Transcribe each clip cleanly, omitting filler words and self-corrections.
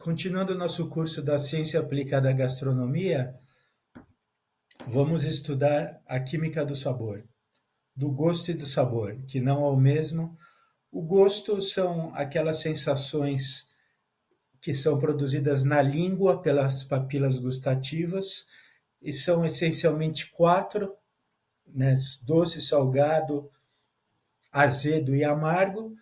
Continuando o nosso curso da Ciência Aplicada à Gastronomia, vamos estudar a química do sabor, do gosto e do sabor, que não é o mesmo. O gosto são aquelas sensações que são produzidas na língua pelas papilas gustativas e são essencialmente quatro, né? Doce, salgado, azedo e amargo,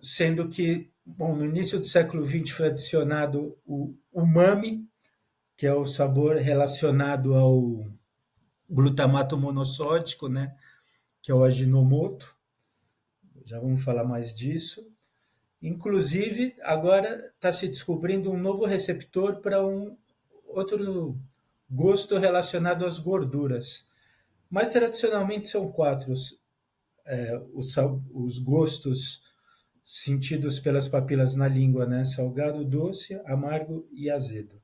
sendo que, bom, no início do século XX foi adicionado o umami, que é o sabor relacionado ao glutamato monossódico, né, que é o Ajinomoto. Já vamos falar mais disso. Inclusive, agora está se descobrindo um novo receptor para um outro gosto relacionado às gorduras. Mas tradicionalmente são quatro os gostos sentidos pelas papilas na língua, né? Salgado, doce, amargo e azedo.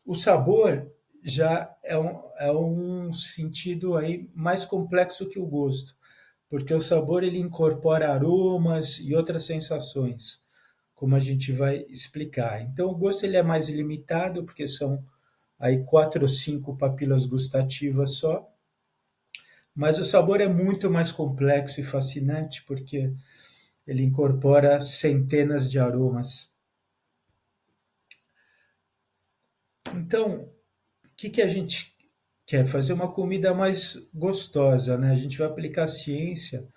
O sabor já é um sentido aí mais complexo que o gosto, porque o sabor ele incorpora aromas e outras sensações, como a gente vai explicar. Então o gosto ele é mais limitado, porque são aí 4 ou 5 papilas gustativas só, mas o sabor é muito mais complexo e fascinante, porque ele incorpora centenas de aromas. Então, o que a gente quer? Fazer uma comida mais gostosa, né? A gente vai aplicar a ciência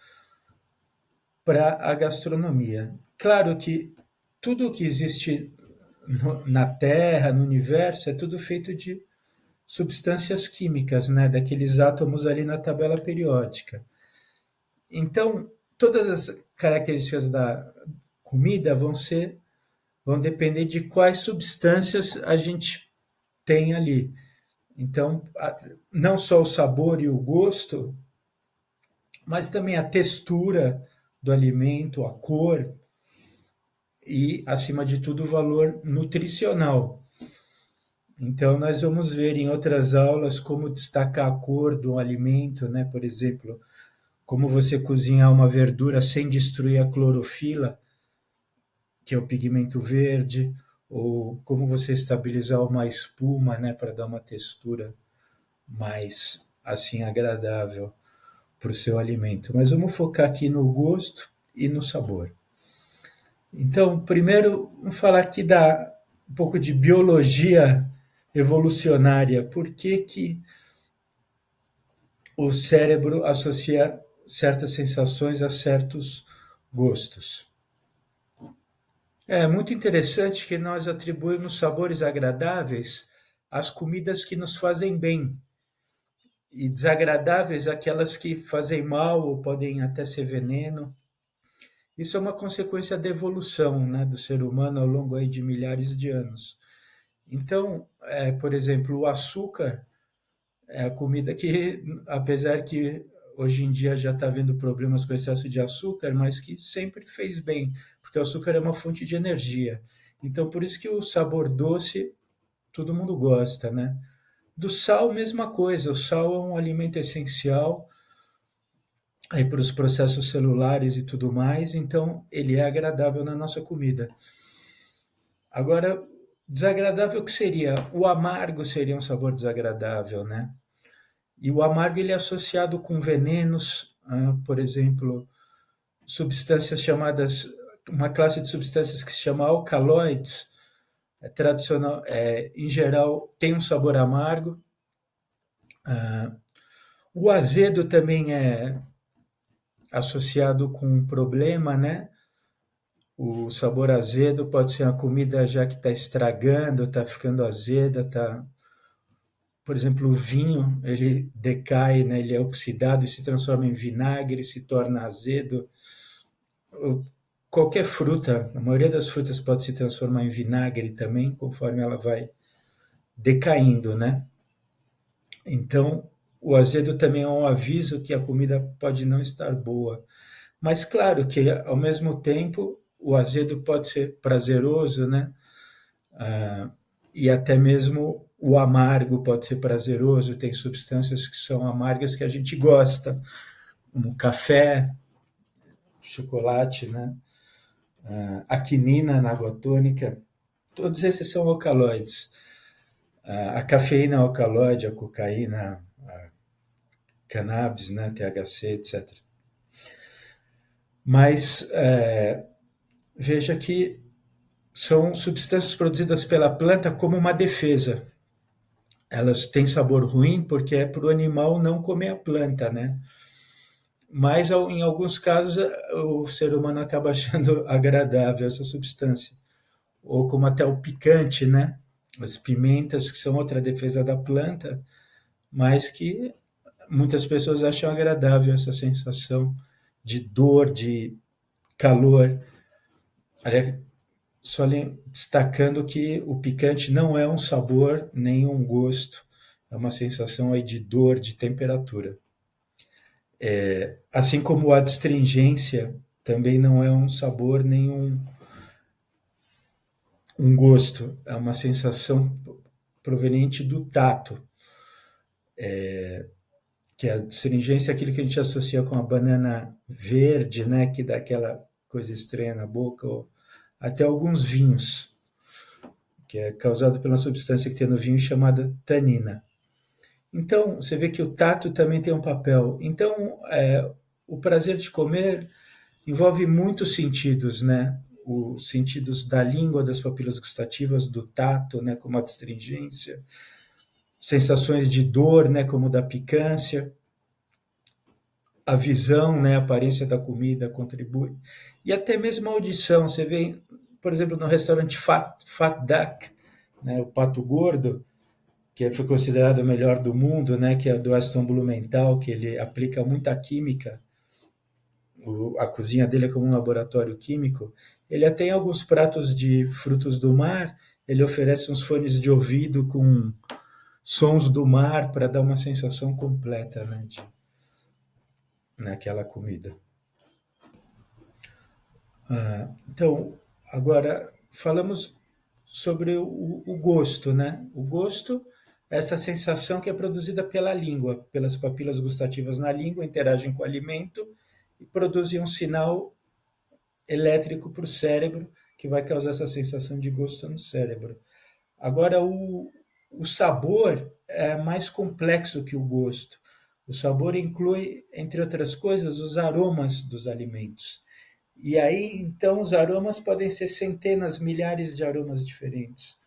para a gastronomia. Claro que tudo que existe na Terra, no universo, é tudo feito de substâncias químicas, né? Daqueles átomos ali na tabela periódica. Então, todas as características da comida vão depender de quais substâncias a gente tem ali. Então, não só o sabor e o gosto, mas também a textura do alimento, a cor e, acima de tudo, o valor nutricional. Então, nós vamos ver em outras aulas como destacar a cor do alimento, né? Por exemplo, como você cozinhar uma verdura sem destruir a clorofila, que é o pigmento verde, ou como você estabilizar uma espuma, né, para dar uma textura mais assim agradável para o seu alimento. Mas vamos focar aqui no gosto e no sabor. Então, primeiro, vamos falar aqui da um pouco de biologia evolucionária. Por que o cérebro associa certas sensações a certos gostos? É muito interessante que nós atribuímos sabores agradáveis às comidas que nos fazem bem e desagradáveis àquelas que fazem mal ou podem até ser veneno. Isso é uma consequência da evolução, né, do ser humano ao longo aí de milhares de anos. Então, por exemplo, o açúcar é a comida que, apesar que hoje em dia já está havendo problemas com excesso de açúcar, mas que sempre fez bem, porque o açúcar é uma fonte de energia. Então, por isso que o sabor doce todo mundo gosta, né? Do sal, mesma coisa. O sal é um alimento essencial aí para os processos celulares e tudo mais, então ele é agradável na nossa comida. Agora, desagradável que seria? O amargo seria um sabor desagradável, né? E o amargo ele é associado com venenos, por exemplo, substâncias chamadas, uma classe de substâncias que se chama alcaloides, tradicional, em geral tem um sabor amargo. O azedo também é associado com um problema, né? O sabor azedo pode ser uma comida já que está estragando, está ficando azeda, tá. Por exemplo, o vinho, ele decai, né? Ele é oxidado e se transforma em vinagre, se torna azedo. Qualquer fruta, a maioria das frutas pode se transformar em vinagre também, conforme ela vai decaindo, né? Então, o azedo também é um aviso que a comida pode não estar boa. Mas claro que, ao mesmo tempo, o azedo pode ser prazeroso, né? E até mesmo o amargo pode ser prazeroso, tem substâncias que são amargas que a gente gosta, como café, chocolate, né? a quinina na água tônica, todos esses são alcaloides. A cafeína é alcaloide, a cocaína, a cannabis, né, THC, etc. Mas veja que são substâncias produzidas pela planta como uma defesa. Elas têm sabor ruim porque é para o animal não comer a planta, né? Mas em alguns casos o ser humano acaba achando agradável essa substância. Ou como até o picante, né? As pimentas, que são outra defesa da planta, mas que muitas pessoas acham agradável essa sensação de dor, de calor. Só destacando que o picante não é um sabor nem um gosto, é uma sensação aí de dor, de temperatura. Assim como a astringência também não é um sabor nem um gosto, é uma sensação proveniente do tato, que a astringência é aquilo que a gente associa com a banana verde, né, que dá aquela coisa estranha na boca, ou até alguns vinhos, que é causado pela substância que tem no vinho chamada tanina. Então, você vê que o tato também tem um papel. Então, o prazer de comer envolve muitos sentidos, né? Os sentidos da língua, das papilas gustativas, do tato, né, como a astringência, sensações de dor, né, como da picância, a visão, né, a aparência da comida contribui, e até mesmo a audição. Você vê, por exemplo, no restaurante Fat Duck, né, o pato gordo, que foi considerado o melhor do mundo, né, que é do Aston Blumenthal, que ele aplica muita química, a cozinha dele é como um laboratório químico. Ele até tem alguns pratos de frutos do mar, ele oferece uns fones de ouvido com sons do mar para dar uma sensação completa, né, naquela comida. Então, agora falamos sobre o gosto, né? O gosto é essa sensação que é produzida pela língua, pelas papilas gustativas na língua, interagem com o alimento e produzem um sinal elétrico para o cérebro que vai causar essa sensação de gosto no cérebro. Agora, o sabor é mais complexo que o gosto. O sabor inclui, entre outras coisas, os aromas dos alimentos. E aí, então, os aromas podem ser centenas, milhares de aromas diferentes,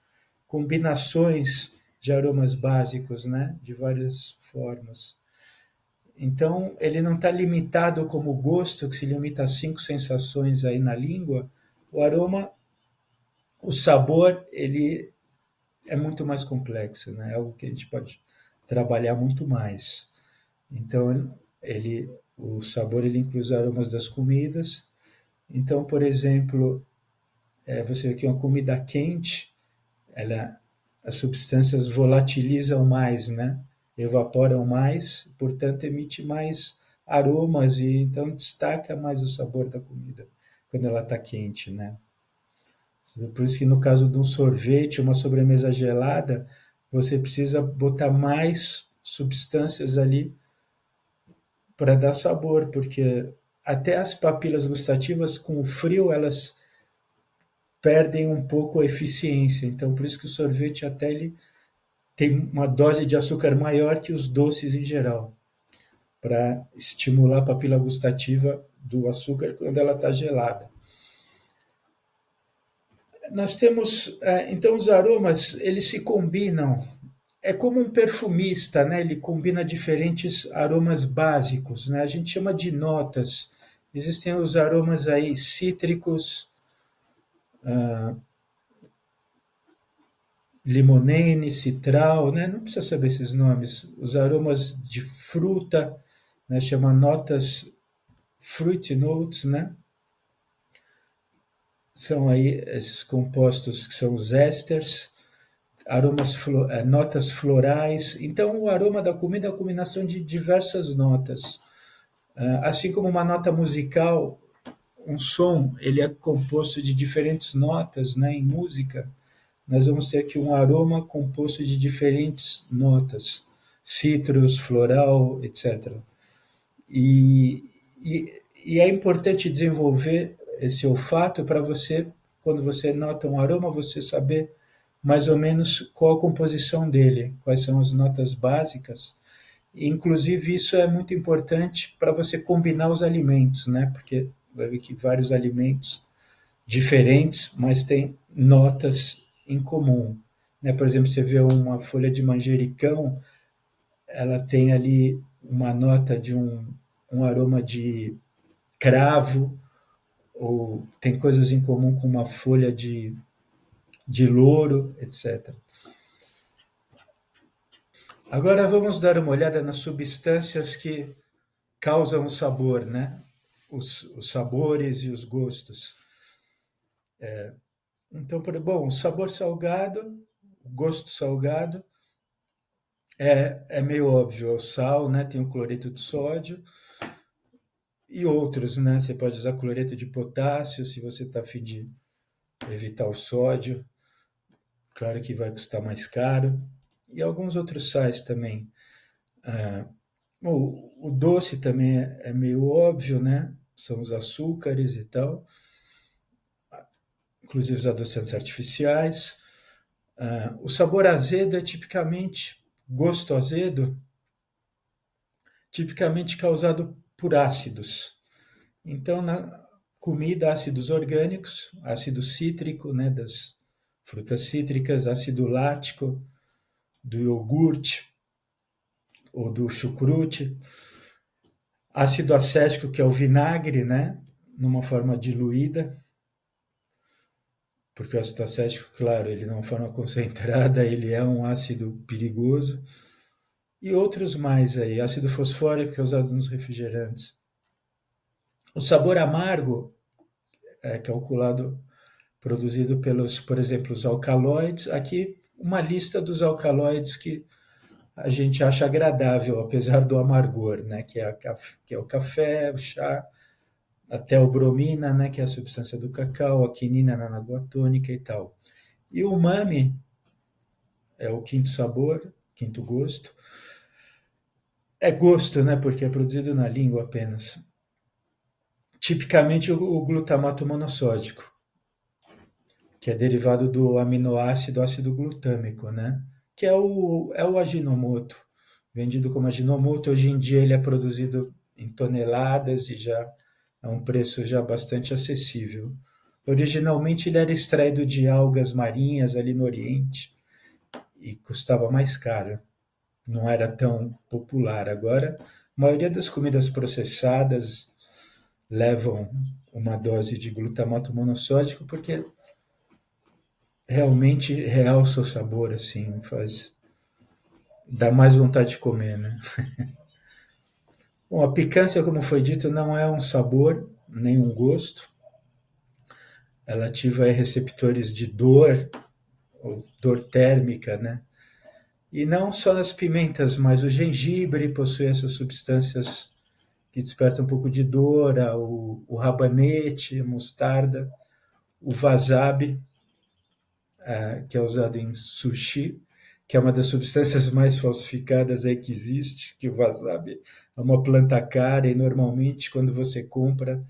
combinações de aromas básicos, né, de várias formas. Então, ele não está limitado como o gosto, que se limita a 5 sensações aí na língua. O aroma, o sabor, ele é muito mais complexo, né? É algo que a gente pode trabalhar muito mais. Então, o sabor ele inclui os aromas das comidas. Então, por exemplo, você vê que uma comida quente, as substâncias volatilizam mais, né? Evaporam mais, portanto emite mais aromas e então destaca mais o sabor da comida quando ela está quente, né? Por isso que no caso de um sorvete, uma sobremesa gelada, você precisa botar mais substâncias ali para dar sabor, porque até as papilas gustativas com o frio elas perdem um pouco a eficiência. Então, por isso que o sorvete até ele tem uma dose de açúcar maior que os doces em geral, para estimular a papila gustativa do açúcar quando ela está gelada. Nós temos, então, os aromas, eles se combinam. É como um perfumista, né? Ele combina diferentes aromas básicos, né? A gente chama de notas. Existem os aromas aí cítricos, limonene, citral, né? Não precisa saber esses nomes. Os aromas de fruta, né? Chama notas fruit notes, né? São aí esses compostos que são os ésteres, notas florais. Então, o aroma da comida é a combinação de diversas notas. Assim como uma nota musical, um som, ele é composto de diferentes notas, né? Em música, nós vamos ter aqui um aroma composto de diferentes notas, citros, floral, etc. E, e é importante desenvolver esse olfato para você, quando você nota um aroma, você saber mais ou menos qual a composição dele, quais são as notas básicas. Inclusive, isso é muito importante para você combinar os alimentos, né? Porque vai ver que vários alimentos diferentes, mas têm notas em comum. Né? Por exemplo, você vê uma folha de manjericão, ela tem ali uma nota de um aroma de cravo, ou tem coisas em comum com uma folha de louro, etc. Agora vamos dar uma olhada nas substâncias que causam o sabor, né? Os sabores e os gostos. Então, bom, o sabor salgado, o gosto salgado é meio óbvio, é o sal, né? Tem o cloreto de sódio e outros, né? Você pode usar cloreto de potássio se você está a fim de evitar o sódio. Claro que vai custar mais caro. E alguns outros sais também. O doce também é meio óbvio, né? São os açúcares e tal, inclusive os adoçantes artificiais. O sabor azedo é tipicamente, gosto azedo, tipicamente causado por ácidos. Então, na comida, ácidos orgânicos, ácido cítrico, né, das frutas cítricas, ácido lático, do iogurte ou do chucrute, ácido acético, que é o vinagre, né, numa forma diluída, porque o ácido acético, claro, ele não é uma forma concentrada, ele é um ácido perigoso, e outros mais aí, ácido fosfórico, que é usado nos refrigerantes. O sabor amargo é calculado, produzido pelos, por exemplo, os alcaloides. Aqui, uma lista dos alcaloides que a gente acha agradável, apesar do amargor, né? Que é o café, o chá, a teobromina, né? Que é a substância do cacau, a quinina na água tônica e tal. E o umami é o quinto sabor, quinto gosto. É gosto, né? Porque é produzido na língua apenas. Tipicamente o glutamato monossódico, que é derivado do aminoácido ácido glutâmico, né? Que é o aginomoto, vendido como aginomoto. Hoje em dia ele é produzido em toneladas e já é um preço já bastante acessível. Originalmente ele era extraído de algas marinhas ali no Oriente e custava mais caro, não era tão popular. Agora, a maioria das comidas processadas levam uma dose de glutamato monossódico porque realmente realça o sabor, assim, dá mais vontade de comer, né? Bom, a picância, como foi dito, não é um sabor, nem um gosto. Ela ativa receptores de dor, ou dor térmica, né? E não só nas pimentas, mas o gengibre possui essas substâncias que despertam um pouco de dor, o rabanete, a mostarda, o wasabi, que é usado em sushi, que é uma das substâncias mais falsificadas aí que existe, que o wasabi é uma planta cara e normalmente quando você compra,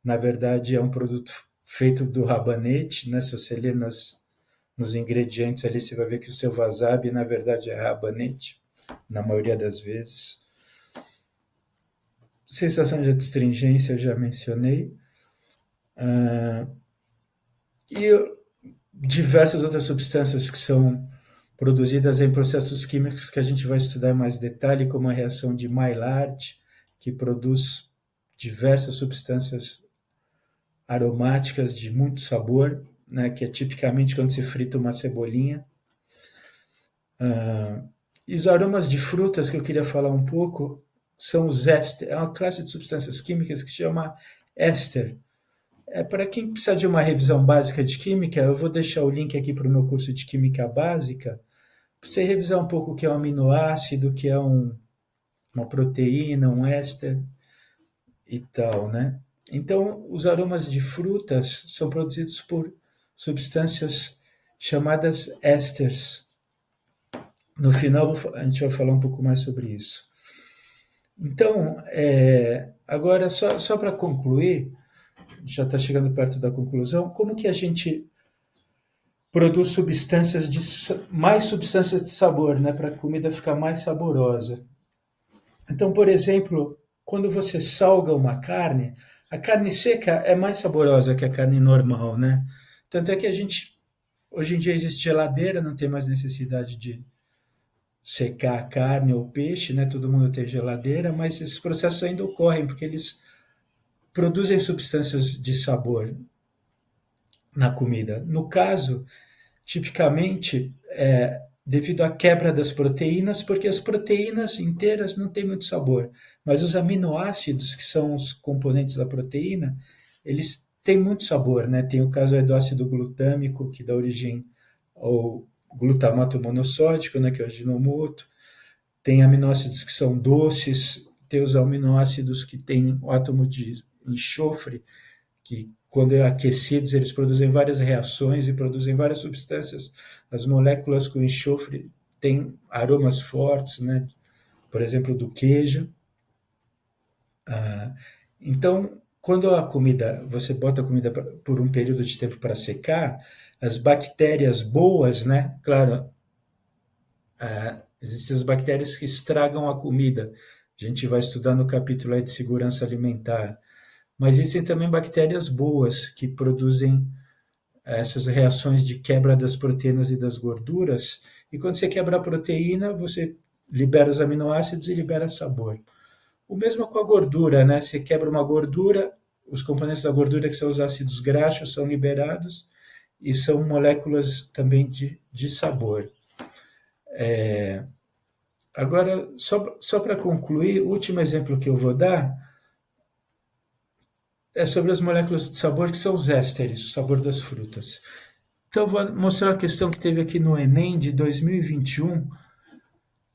na verdade é um produto feito do rabanete, né? Se você ler nos ingredientes ali, você vai ver que o seu wasabi na verdade é rabanete, na maioria das vezes. Sensação de astringência eu já mencionei. E diversas outras substâncias que são produzidas em processos químicos que a gente vai estudar em mais detalhe, como a reação de Maillard, que produz diversas substâncias aromáticas de muito sabor, né, que é tipicamente quando se frita uma cebolinha. E os aromas de frutas que eu queria falar um pouco são os éster, é uma classe de substâncias químicas que se chama éster. Para quem precisa de uma revisão básica de química, eu vou deixar o link aqui para o meu curso de química básica, para você revisar um pouco o que é um aminoácido, o que é uma proteína, um éster e tal, né? Então, os aromas de frutas são produzidos por substâncias chamadas ésters. No final, a gente vai falar um pouco mais sobre isso. Então, agora, só para concluir, já está chegando perto da conclusão, como que a gente produz mais substâncias de sabor, né, para a comida ficar mais saborosa. Então, por exemplo, quando você salga uma carne, a carne seca é mais saborosa que a carne normal, né? Tanto é que hoje em dia existe geladeira, não tem mais necessidade de secar a carne ou peixe, né? Todo mundo tem geladeira, mas esses processos ainda ocorrem porque eles produzem substâncias de sabor na comida. No caso, tipicamente, devido à quebra das proteínas, porque as proteínas inteiras não têm muito sabor, mas os aminoácidos, que são os componentes da proteína, eles têm muito sabor, né? Tem o caso do ácido glutâmico, que dá origem ao glutamato monossódico, né, que é o Ajinomoto. Tem aminoácidos que são doces, tem os aminoácidos que têm o átomo de enxofre, que quando aquecidos eles produzem várias reações e produzem várias substâncias. As moléculas com enxofre têm aromas fortes, né? Por exemplo, do queijo. Então, quando você bota a comida por um período de tempo para secar, as bactérias boas, né? Claro, existem as bactérias que estragam a comida. A gente vai estudar no capítulo aí de segurança alimentar. Mas existem também bactérias boas que produzem essas reações de quebra das proteínas e das gorduras. E quando você quebra a proteína, você libera os aminoácidos e libera sabor. O mesmo com a gordura, né? Você quebra uma gordura, os componentes da gordura, que são os ácidos graxos, são liberados e são moléculas também de sabor. Agora, só para concluir, o último exemplo que eu vou dar é sobre as moléculas de sabor, que são os ésteres, o sabor das frutas. Então, eu vou mostrar a questão que teve aqui no Enem de 2021.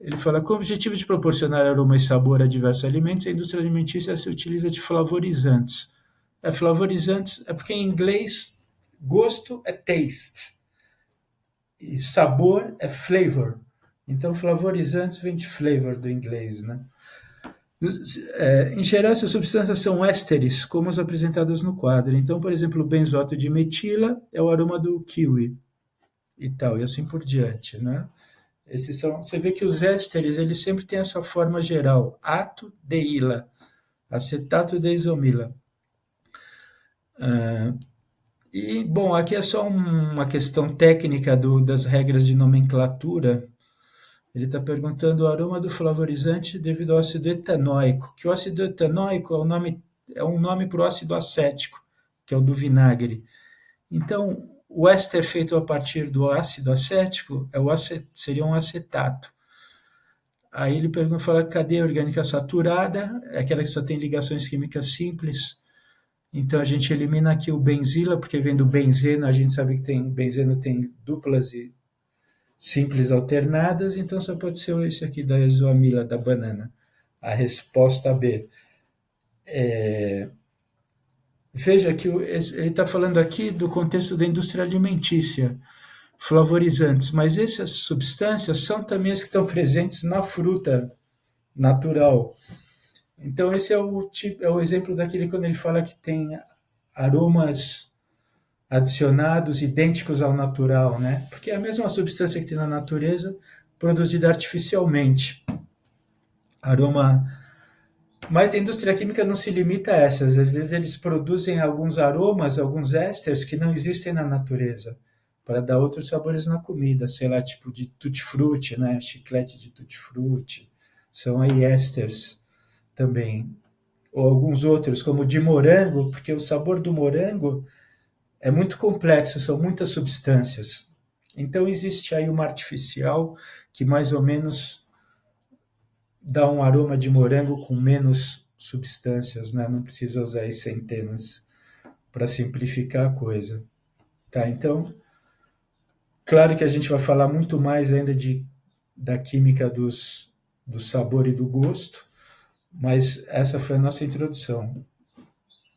Ele fala, com o objetivo de proporcionar aroma e sabor a diversos alimentos, a indústria alimentícia se utiliza de flavorizantes. Flavorizantes é porque em inglês gosto é taste e sabor é flavor. Então, flavorizantes vem de flavor do inglês, né? Em geral, essas substâncias são ésteres, como as apresentadas no quadro. Então, por exemplo, o benzoato de metila é o aroma do kiwi e tal, e assim por diante, né? Você vê que os ésteres, eles sempre têm essa forma geral, ato de ila, acetato de isomila. E, bom, aqui é só uma questão técnica das regras de nomenclatura. Ele está perguntando o aroma do flavorizante devido ao ácido etanóico, que o ácido etanóico é um nome para o ácido acético, que é o do vinagre. Então, o éster feito a partir do ácido acético seria um acetato. Aí ele fala a cadeia orgânica saturada, é aquela que só tem ligações químicas simples. Então a gente elimina aqui o benzila, porque vem do benzeno, a gente sabe que benzeno tem duplas e simples alternadas, então só pode ser esse aqui da isoamila, da banana. A resposta B. Veja que ele está falando aqui do contexto da indústria alimentícia, flavorizantes, mas essas substâncias são também as que estão presentes na fruta natural. Então esse é o exemplo daquele quando ele fala que tem aromas adicionados idênticos ao natural, né? Porque é a mesma substância que tem na natureza, produzida artificialmente. Aroma. Mas a indústria química não se limita a essas. Às vezes eles produzem alguns aromas, alguns ésteres que não existem na natureza, para dar outros sabores na comida, sei lá, tipo de tutti-frutti, né? Chiclete de tutti-frutti. São aí ésteres também. Ou alguns outros, como de morango, porque o sabor do morango é muito complexo, são muitas substâncias. Então existe aí uma artificial que mais ou menos dá um aroma de morango com menos substâncias, né? Não precisa usar aí centenas para simplificar a coisa. Tá, então, claro que a gente vai falar muito mais ainda da química do sabor e do gosto, mas essa foi a nossa introdução.